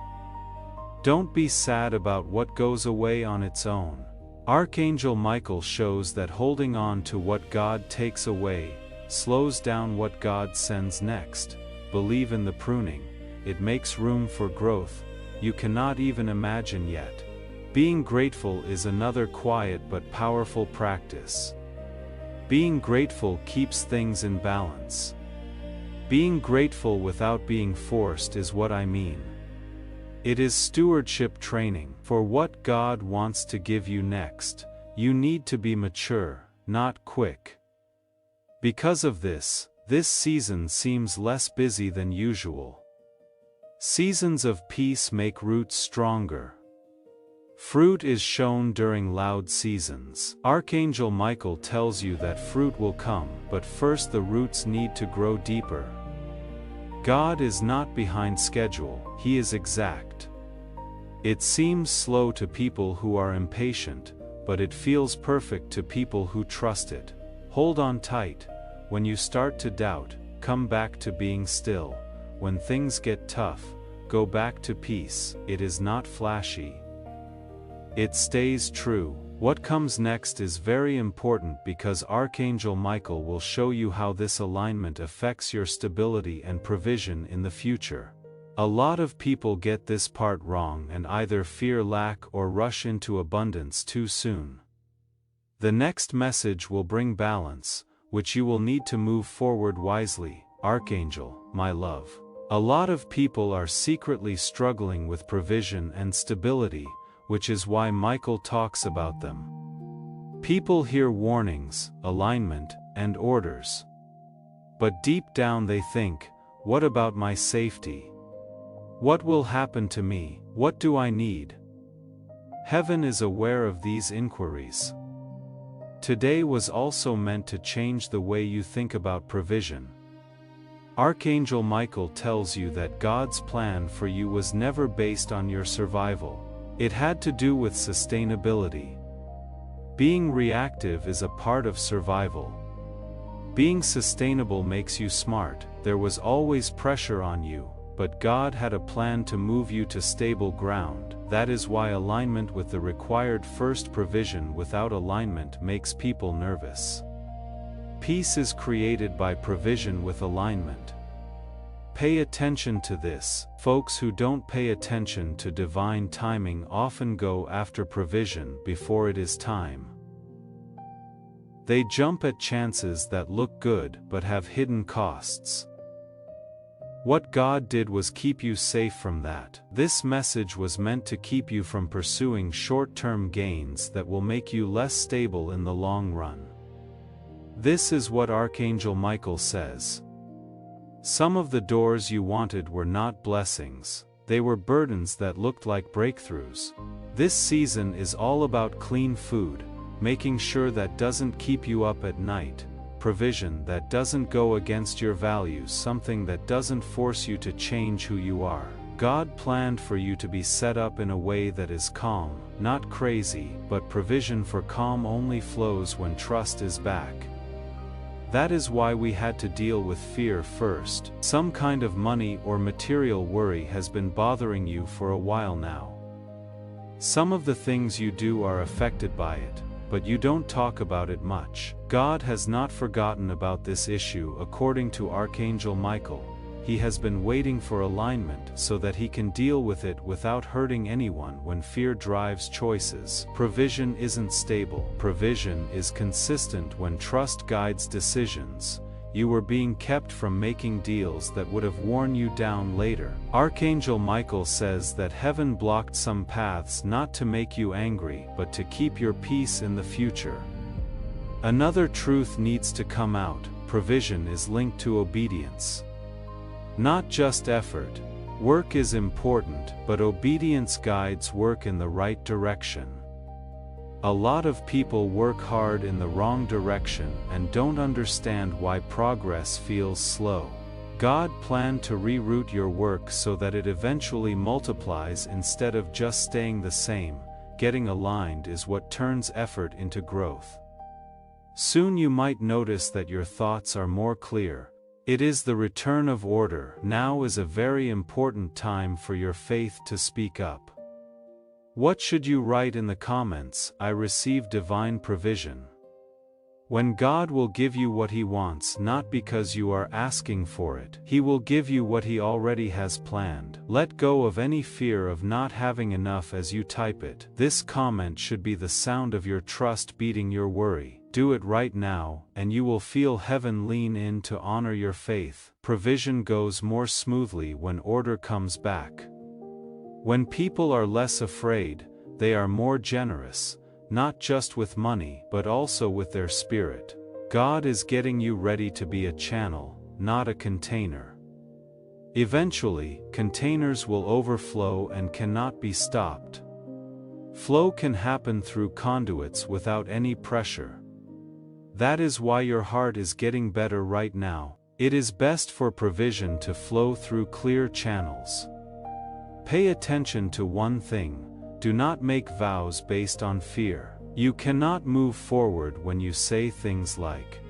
Don't be sad about what goes away on its own. Archangel Michael shows that holding on to what God takes away slows down what God sends next. Believe in the pruning. It makes room for growth you cannot even imagine yet. Being grateful is another quiet but powerful practice. Being grateful keeps things in balance. Being grateful without being forced is what I mean. It is stewardship training. For what God wants to give you next, you need to be mature, not quick. Because of this season seems less busy than usual. Seasons of peace make roots stronger. Fruit is shown during loud seasons. Archangel Michael tells you that fruit will come, but first the roots need to grow deeper. God is not behind schedule, He is exact. It seems slow to people who are impatient, but it feels perfect to people who trust it. Hold on tight. When you start to doubt, come back to being still. When things get tough, go back to peace. It is not flashy. It stays true. What comes next is very important because Archangel Michael will show you how this alignment affects your stability and provision in the future. A lot of people get this part wrong and either fear lack or rush into abundance too soon. The next message will bring balance, which you will need to move forward wisely. Archangel, my love. A lot of people are secretly struggling with provision and stability, which is why Michael talks about them. People hear warnings, alignment, and orders. But deep down they think, what about my safety? What will happen to me? What do I need? Heaven is aware of these inquiries. Today was also meant to change the way you think about provision. Archangel Michael tells you that God's plan for you was never based on your survival. It had to do with sustainability. Being reactive is a part of survival. Being sustainable makes you smart. There was always pressure on you, but God had a plan to move you to stable ground. That is why alignment with the required first provision without alignment makes people nervous. Peace is created by provision with alignment. Pay attention to this. Folks who don't pay attention to divine timing often go after provision before it is time. They jump at chances that look good but have hidden costs. What God did was keep you safe from that. This message was meant to keep you from pursuing short-term gains that will make you less stable in the long run. This is what Archangel Michael says. Some of the doors you wanted were not blessings, they were burdens that looked like breakthroughs. This season is all about clean food, making sure that doesn't keep you up at night, provision that doesn't go against your values, something that doesn't force you to change who you are. God planned for you to be set up in a way that is calm, not crazy, but provision for calm only flows when trust is back. That is why we had to deal with fear first. Some kind of money or material worry has been bothering you for a while now. Some of the things you do are affected by it, but you don't talk about it much. God has not forgotten about this issue. According to Archangel Michael, he has been waiting for alignment so that he can deal with it without hurting anyone. When fear drives choices, provision isn't stable. Provision is consistent when trust guides decisions. You were being kept from making deals that would have worn you down later. Archangel Michael says that heaven blocked some paths not to make you angry but to keep your peace in the future. Another truth needs to come out: provision is linked to obedience. Not just effort. Work is important, but obedience guides work in the right direction. A lot of people work hard in the wrong direction and don't understand why progress feels slow. God planned to reroute your work so that it eventually multiplies instead of just staying the same. Getting aligned is what turns effort into growth. Soon you might notice that your thoughts are more clear. It is the return of order. Now is a very important time for your faith to speak up. What should you write in the comments? I receive divine provision. When God will give you what He wants, not because you are asking for it, He will give you what He already has planned. Let go of any fear of not having enough as you type it. This comment should be the sound of your trust beating your worry. Do it right now, and you will feel heaven lean in to honor your faith. Provision goes more smoothly when order comes back. When people are less afraid, they are more generous, not just with money, but also with their spirit. God is getting you ready to be a channel, not a container. Eventually, containers will overflow and cannot be stopped. Flow can happen through conduits without any pressure. That is why your heart is getting better right now. It is best for provision to flow through clear channels. Pay attention to one thing: do not make vows based on fear. You cannot move forward when you say things like,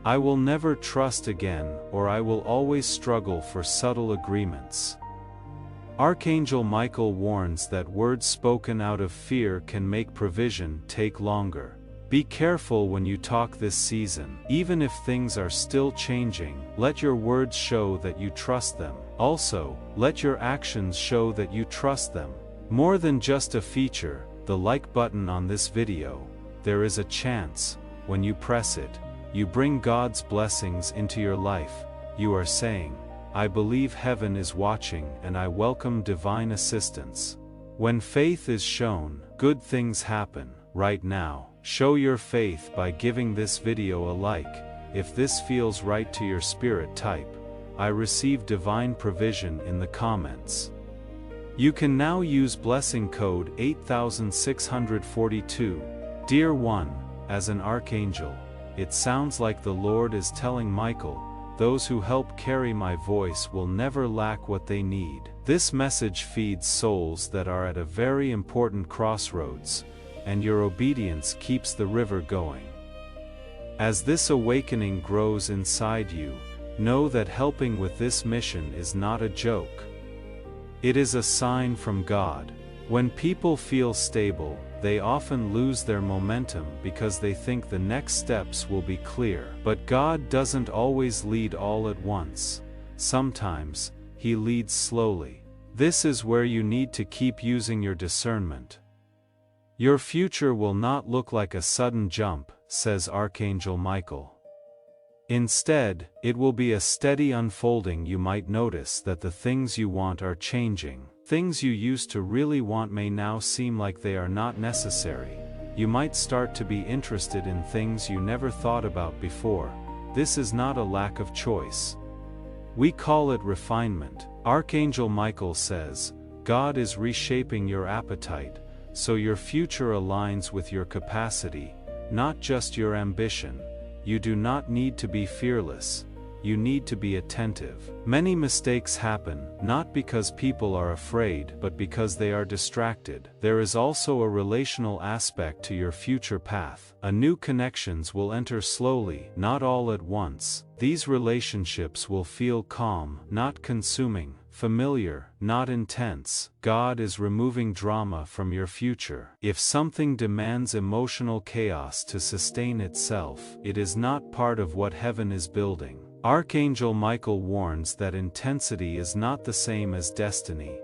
"I will never trust again," or "I will always struggle," for subtle agreements. Archangel Michael warns that words spoken out of fear can make provision take longer. Be careful when you talk this season. Even if things are still changing, let your words show that you trust them. Also, let your actions show that you trust them. More than just a feature, the like button on this video. There is a chance, when you press it, you bring God's blessings into your life. You are saying, "I believe heaven is watching and I welcome divine assistance." When faith is shown, good things happen. Right now, show your faith by giving this video a like. If this feels right to your spirit, type, "I receive divine provision" in the comments. You can now use blessing code 8642. Dear one, as an archangel, it sounds like the Lord is telling Michael, those who help carry my voice will never lack what they need. This message feeds souls that are at a very important crossroads, and your obedience keeps the river going. As this awakening grows inside you, know that helping with this mission is not a joke. It is a sign from God. When people feel stable, they often lose their momentum because they think the next steps will be clear. But God doesn't always lead all at once. Sometimes, He leads slowly. This is where you need to keep using your discernment. Your future will not look like a sudden jump, says Archangel Michael. Instead, it will be a steady unfolding. You might notice that the things you want are changing. Things you used to really want may now seem like they are not necessary. You might start to be interested in things you never thought about before. This is not a lack of choice. We call it refinement. Archangel Michael says, God is reshaping your appetite, so your future aligns with your capacity, not just your ambition. You do not need to be fearless. You need to be attentive. Many mistakes happen, not because people are afraid, but because they are distracted. There is also a relational aspect to your future path. New connections will enter slowly, not all at once. These relationships will feel calm, not consuming, familiar, not intense. God is removing drama from your future. If something demands emotional chaos to sustain itself, it is not part of what heaven is building. Archangel Michael warns that intensity is not the same as destiny.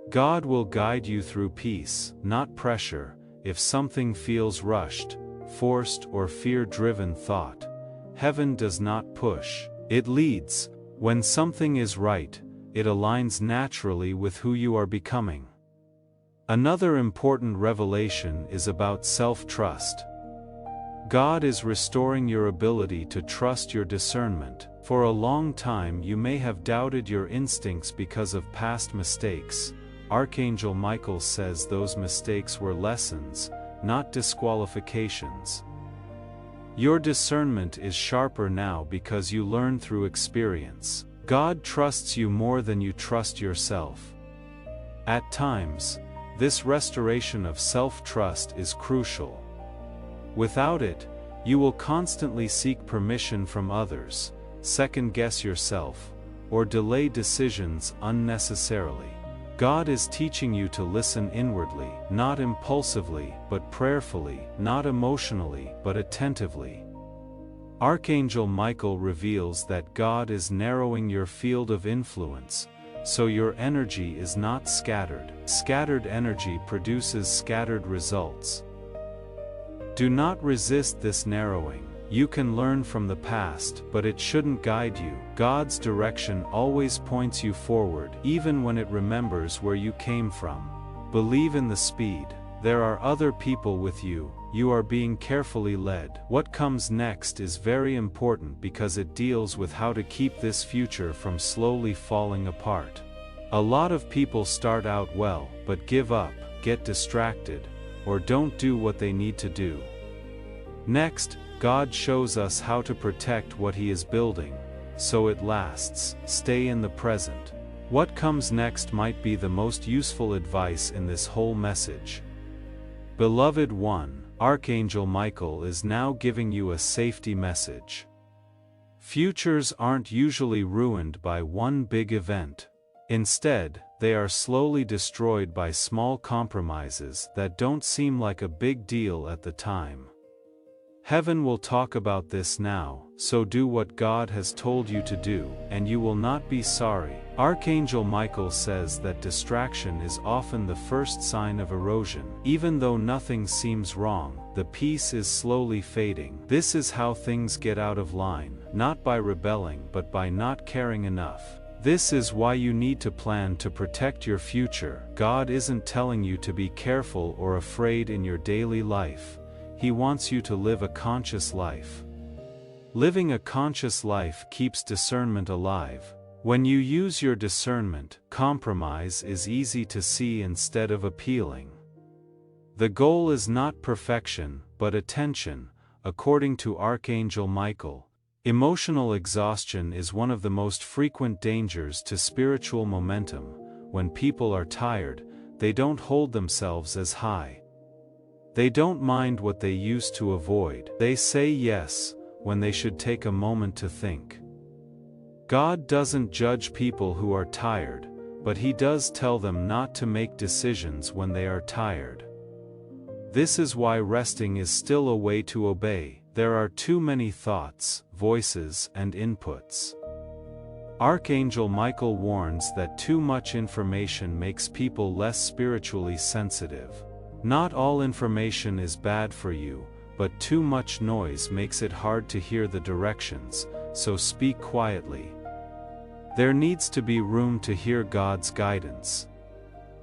God will guide you through peace, not pressure. If something feels rushed, forced, or fear-driven thought, heaven does not push, it leads. When something is right, it aligns naturally with who you are becoming. Another important revelation is about self-trust. God is restoring your ability to trust your discernment. For a long time you may have doubted your instincts because of past mistakes. Archangel Michael says those mistakes were lessons, not disqualifications. Your discernment is sharper now because you learn through experience. God trusts you more than you trust yourself. At times, this restoration of self-trust is crucial. Without it, you will constantly seek permission from others, second-guess yourself, or delay decisions unnecessarily. God is teaching you to listen inwardly, not impulsively, but prayerfully, not emotionally, but attentively. Archangel Michael reveals that God is narrowing your field of influence, so your energy is not scattered. Scattered energy produces scattered results. Do not resist this narrowing. You can learn from the past, but it shouldn't guide you. God's direction always points you forward, even when it remembers where you came from. Believe in the speed. There are other people with you. You are being carefully led. What comes next is very important because it deals with how to keep this future from slowly falling apart. A lot of people start out well, but give up, get distracted, or don't do what they need to do. Next, God shows us how to protect what He is building, so it lasts. Stay in the present. What comes next might be the most useful advice in this whole message. Beloved one, Archangel Michael is now giving you a safety message. Futures aren't usually ruined by one big event. Instead, they are slowly destroyed by small compromises that don't seem like a big deal at the time. Heaven will talk about this now, so do what God has told you to do, and you will not be sorry. Archangel Michael says that distraction is often the first sign of erosion. Even though nothing seems wrong, the peace is slowly fading. This is how things get out of line, not by rebelling but by not caring enough. This is why you need to plan to protect your future. God isn't telling you to be careful or afraid in your daily life. He wants you to live a conscious life. Living a conscious life keeps discernment alive. When you use your discernment, compromise is easy to see instead of appealing. The goal is not perfection, but attention, according to Archangel Michael. Emotional exhaustion is one of the most frequent dangers to spiritual momentum. When people are tired, they don't hold themselves as high. They don't mind what they used to avoid. They say yes, when they should take a moment to think. God doesn't judge people who are tired, but He does tell them not to make decisions when they are tired. This is why resting is still a way to obey. There are too many thoughts, voices, and inputs. Archangel Michael warns that too much information makes people less spiritually sensitive. Not all information is bad for you, but too much noise makes it hard to hear the directions, so speak quietly. There needs to be room to hear God's guidance.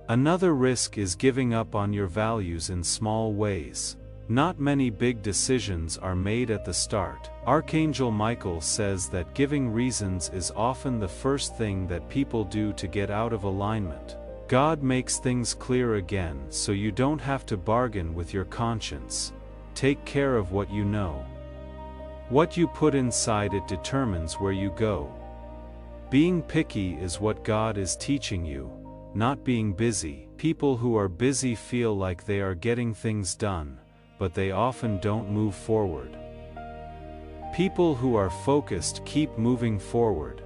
Another risk is giving up on your values in small ways. Not many big decisions are made at the start. Archangel Michael says that giving reasons is often the first thing that people do to get out of alignment. God makes things clear again so you don't have to bargain with your conscience. Take care of what you know. What you put inside it determines where you go. Being picky is what God is teaching you, not being busy. People who are busy feel like they are getting things done, but they often don't move forward. People who are focused keep moving forward.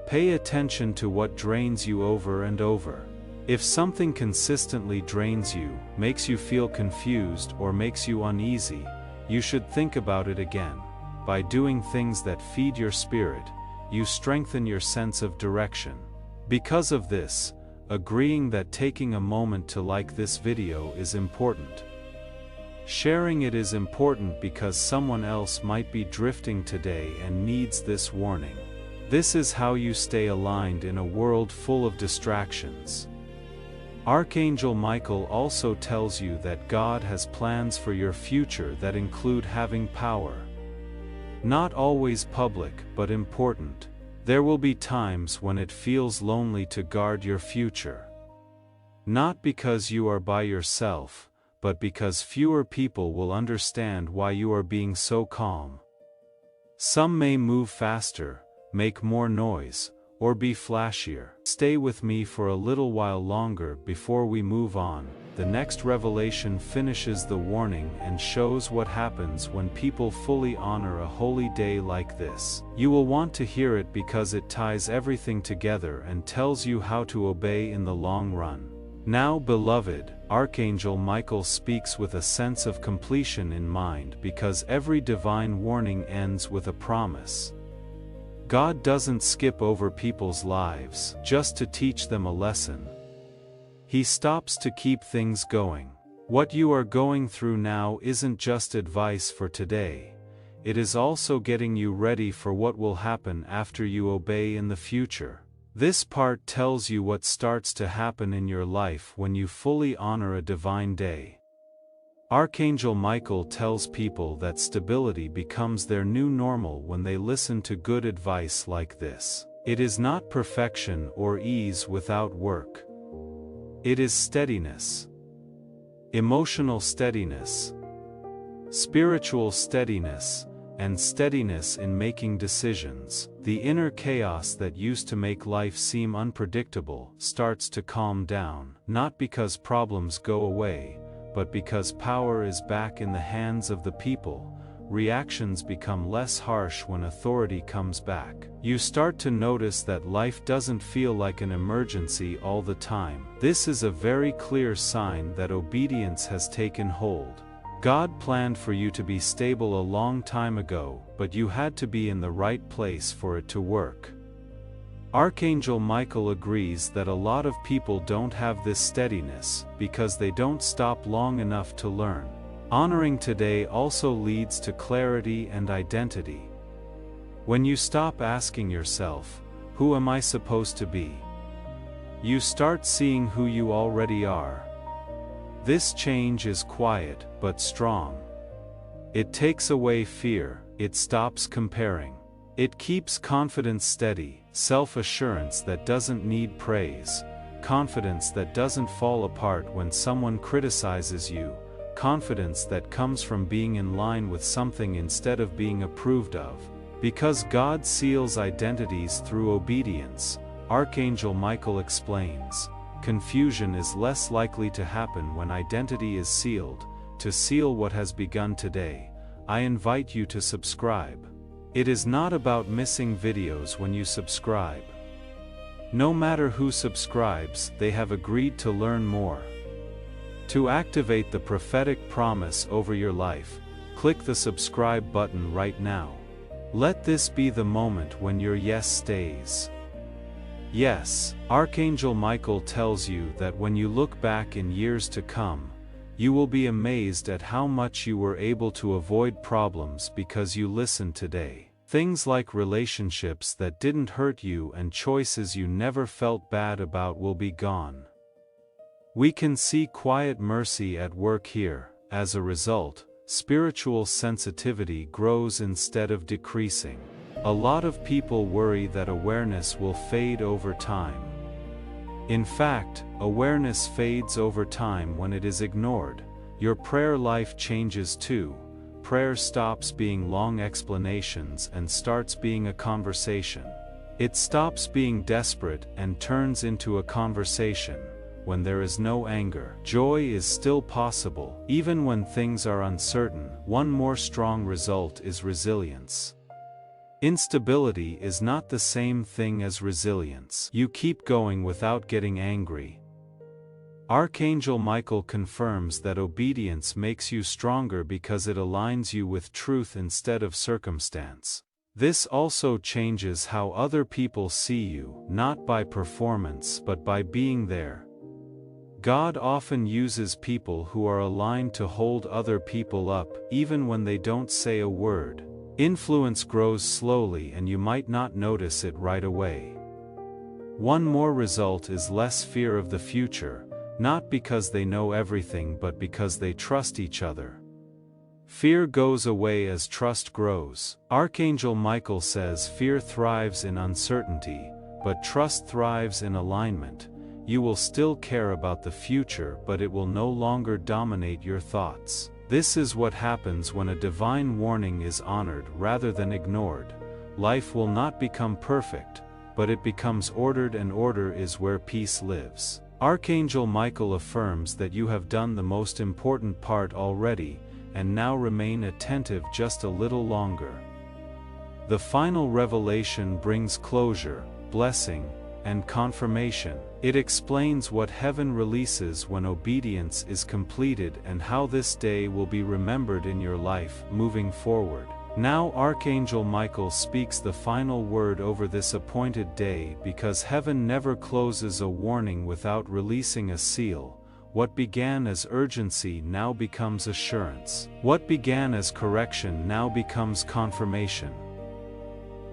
Pay attention to what drains you over and over. If something consistently drains you, makes you feel confused or makes you uneasy, you should think about it again. By doing things that feed your spirit, you strengthen your sense of direction. Because of this, agreeing that taking a moment to like this video is important. Sharing it is important because someone else might be drifting today and needs this warning. This is how you stay aligned in a world full of distractions. Archangel Michael also tells you that God has plans for your future that include having power. Not always public, but important. There will be times when it feels lonely to guard your future. Not because you are by yourself, but because fewer people will understand why you are being so calm. Some may move faster, make more noise, or be flashier. Stay with me for a little while longer before we move on. The next revelation finishes the warning and shows what happens when people fully honor a holy day like this. You will want to hear it because it ties everything together and tells you how to obey in the long run. Now, beloved, Archangel Michael speaks with a sense of completion in mind because every divine warning ends with a promise. God doesn't skip over people's lives just to teach them a lesson. He stops to keep things going. What you are going through now isn't just advice for today. It is also getting you ready for what will happen after you obey in the future. This part tells you what starts to happen in your life when you fully honor a divine day. Archangel Michael tells people that stability becomes their new normal when they listen to good advice like this. It is not perfection or ease without work. It is steadiness. Emotional steadiness. Spiritual steadiness, and steadiness in making decisions. The inner chaos that used to make life seem unpredictable starts to calm down, not because problems go away, but because power is back in the hands of the people. Reactions become less harsh when authority comes back. You start to notice that life doesn't feel like an emergency all the time. This is a very clear sign that obedience has taken hold. God planned for you to be stable a long time ago, but you had to be in the right place for it to work. Archangel Michael agrees that a lot of people don't have this steadiness because they don't stop long enough to learn. Honoring today also leads to clarity and identity. When you stop asking yourself, "Who am I supposed to be?" you start seeing who you already are. This change is quiet, but strong. It takes away fear, it stops comparing. It keeps confidence steady, self-assurance that doesn't need praise, confidence that doesn't fall apart when someone criticizes you, confidence that comes from being in line with something instead of being approved of. Because God seals identities through obedience, Archangel Michael explains, confusion is less likely to happen when identity is sealed. To seal what has begun today, I invite you to subscribe. It is not about missing videos when you subscribe. No matter who subscribes, they have agreed to learn more. To activate the prophetic promise over your life, click the subscribe button right now. Let this be the moment when your yes stays. Yes, Archangel Michael tells you that when you look back in years to come, you will be amazed at how much you were able to avoid problems because you listened today. Things like relationships that didn't hurt you and choices you never felt bad about will be gone. We can see quiet mercy at work here. As a result, spiritual sensitivity grows instead of decreasing. A lot of people worry that awareness will fade over time. In fact, awareness fades over time when it is ignored. Your prayer life changes too. Prayer stops being long explanations and starts being a conversation. It stops being desperate and turns into a conversation. When there is no anger, joy is still possible, even when things are uncertain. One more strong result is resilience. Instability is not the same thing as resilience. You keep going without getting angry. Archangel Michael confirms that obedience makes you stronger because it aligns you with truth instead of circumstance. This also changes how other people see you, not by performance but by being there. God often uses people who are aligned to hold other people up, even when they don't say a word. Influence grows slowly and you might not notice it right away. One more result is less fear of the future, not because they know everything but because they trust each other. Fear goes away as trust grows. Archangel Michael says fear thrives in uncertainty, but trust thrives in alignment. You will still care about the future, but it will no longer dominate your thoughts. This is what happens when a divine warning is honored rather than ignored. Life will not become perfect, but it becomes ordered, and order is where peace lives. Archangel Michael affirms that you have done the most important part already, and now remain attentive just a little longer. The final revelation brings closure, blessing, and confirmation. It explains what heaven releases when obedience is completed and how this day will be remembered in your life moving forward. Now Archangel Michael speaks the final word over this appointed day, because heaven never closes a warning without releasing a seal. What began as urgency now becomes assurance. What began as correction now becomes confirmation.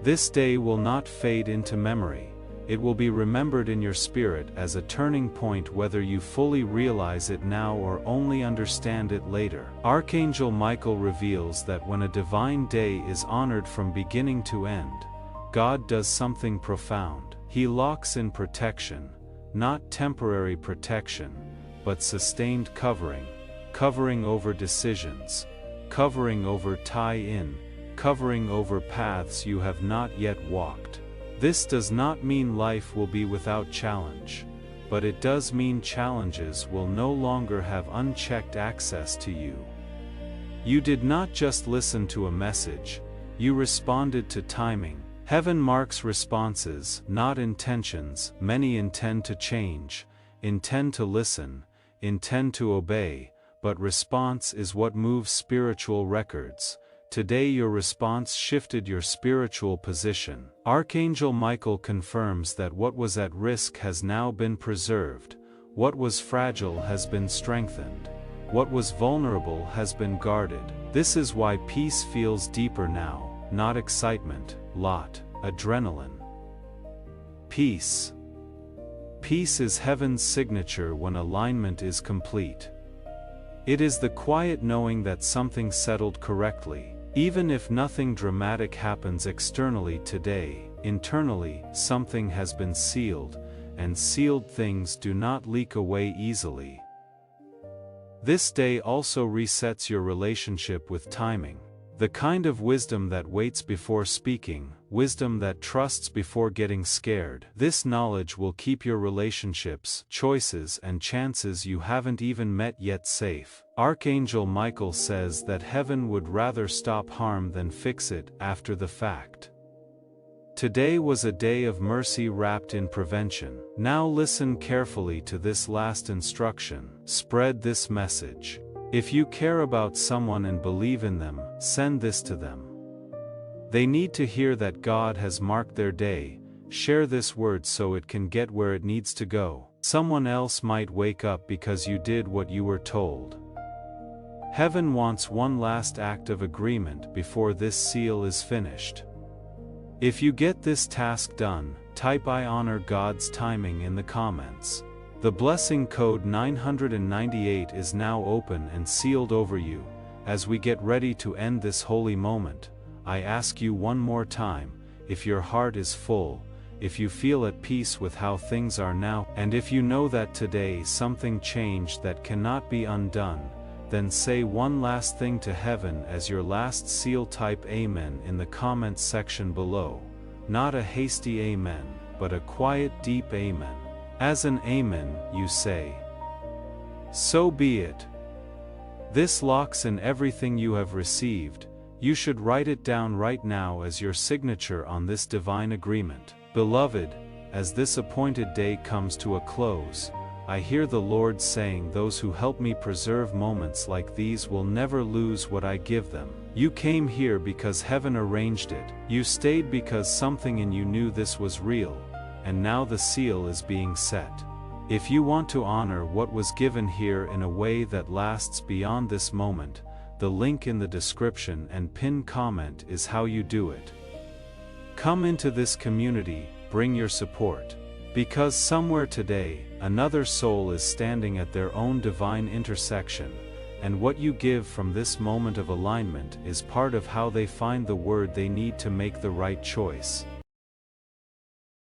This day will not fade into memory. It will be remembered in your spirit as a turning point, whether you fully realize it now or only understand it later. Archangel Michael reveals that when a divine day is honored from beginning to end, God does something profound. He locks in protection, not temporary protection, but sustained covering, covering over decisions, covering over tie-in, covering over paths you have not yet walked. This does not mean life will be without challenge, but it does mean challenges will no longer have unchecked access to you. You did not just listen to a message, you responded to timing. Heaven marks responses, not intentions. Many intend to change, intend to listen, intend to obey, but response is what moves spiritual records. Today your response shifted your spiritual position. Archangel Michael confirms that what was at risk has now been preserved, what was fragile has been strengthened, what was vulnerable has been guarded. This is why peace feels deeper now, not excitement, adrenaline. Peace. Peace is heaven's signature when alignment is complete. It is the quiet knowing that something settled correctly. Even if nothing dramatic happens externally today, internally, something has been sealed, and sealed things do not leak away easily. This day also resets your relationship with timing. The kind of wisdom that waits before speaking, wisdom that trusts before getting scared. This knowledge will keep your relationships, choices, and chances you haven't even met yet safe. Archangel Michael says that heaven would rather stop harm than fix it after the fact. Today was a day of mercy wrapped in prevention. Now listen carefully to this last instruction. Spread this message. If you care about someone and believe in them, send this to them. They need to hear that God has marked their day. Share this word so it can get where it needs to go. Someone else might wake up because you did what you were told. Heaven wants one last act of agreement before this seal is finished. If you get this task done, type "I honor God's timing" in the comments. The blessing code 998 is now open and sealed over you. As we get ready to end this holy moment, I ask you one more time, if your heart is full, if you feel at peace with how things are now, and if you know that today something changed that cannot be undone, then say one last thing to heaven as your last seal. Type Amen in the comments section below. Not a hasty Amen, but a quiet, deep Amen. As an Amen, you say, "So be it." This locks in everything you have received. You should write it down right now as your signature on this divine agreement. Beloved, as this appointed day comes to a close, I hear the Lord saying, those who help me preserve moments like these will never lose what I give them. You came here because heaven arranged it. You stayed because something in you knew this was real, and now the seal is being set. If you want to honor what was given here in a way that lasts beyond this moment, the link in the description and pinned comment is how you do it. Come into this community, bring your support. Because somewhere today, another soul is standing at their own divine intersection, and what you give from this moment of alignment is part of how they find the word they need to make the right choice.